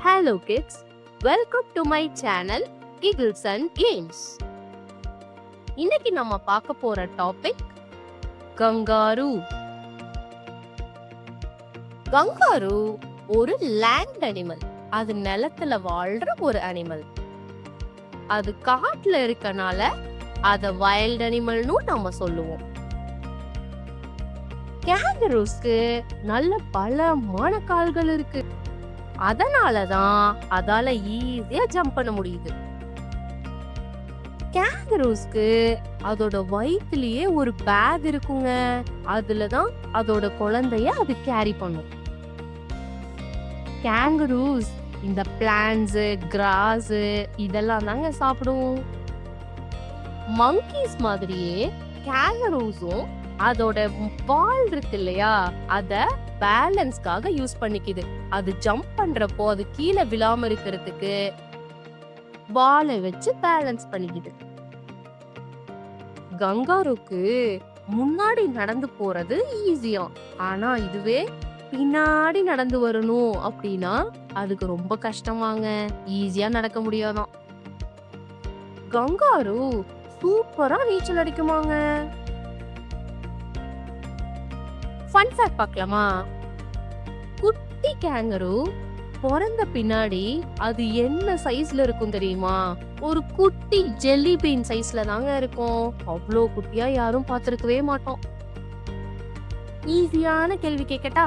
Hello kids, welcome to my channel Giggles and Games. இன்னைக்கு நம்ம பார்க்க போற டாபிக் கங்காரு. கங்காரு ஒரு லேண்ட் அனிமல். அது நிலத்துல வாழ்ற ஒரு அனிமல். அது காட்டுல இருக்கனால அத வைல்ட் அனிமல்னு நம்ம சொல்லுவோம். கேங்கரூஸ்க்கு நல்ல பலமான கால்கள் இருக்கு. அதனாலதான் அதால ஈஸியா ஜம்ப் பண்ண முடியுது. கேங்கரூஸ்க்கு அதோட வயிற்றுலயே ஒரு பேக் இருக்குங்க. அதுலதான் அதோட குழந்தைய அது கேரி பண்ணும். கேங்கரூஸ் இந்த பிளான்ஸ், கிராஸ் இதெல்லாம் தாங்க சாப்பிடும். மங்கீஸ் மாதிரியே கேங்கரூஸும் அதோட வால் இருக்கு இல்லையா, அத பேலன்ஸ்க்காக யூஸ் பண்ணிக்குது. அது ஜம்ப் பண்றப்போ அது கீழே விழாம இருக்கிறதுக்கு வாலை வச்சு பேலன்ஸ் பண்ணிக்குது. கங்காருக்கு முன்னாடி நடந்து போறது ஈஸியா, ஆனா இதுவே பின்னாடி நடந்து வரணும் அப்படின்னா அதுக்கு ரொம்ப கஷ்டமாங்க. ஈஸியா நடக்க முடியாதான். கங்காரு சூப்பரா நீச்சல் அடிக்குமாங்க. ஃபன் ஃபேக்ட் பார்க்கலாமா? குட்டி கேங்கரு பிறந்த பின்னாடி அது என்ன சைஸ்ல இருக்கும் தெரியுமா? ஒரு குட்டி ஜெல்லி பீன் சைஸ்ல தாங்க இருக்கும். அவ்வளோ குட்டியா யாரும் பார்த்திருக்கவே மாட்டோம். ஈஸியான கேள்வி கேட்கட்டா?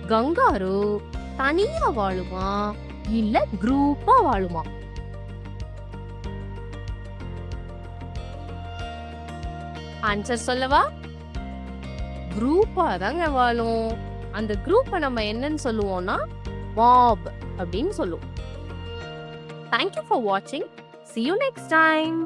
கங்காரு தனியா வாழுமா இல்ல குரூப்பா வாழுமா? ஆன்சர் சொல்லவா? குரூப்பா தாங்க வாழும். அந்த குரூப்பை நம்ம என்னன்னு சொல்லுவோம்னா மாப் அப்படின்னு சொல்லுவோம். Thank you for watching. See you next time.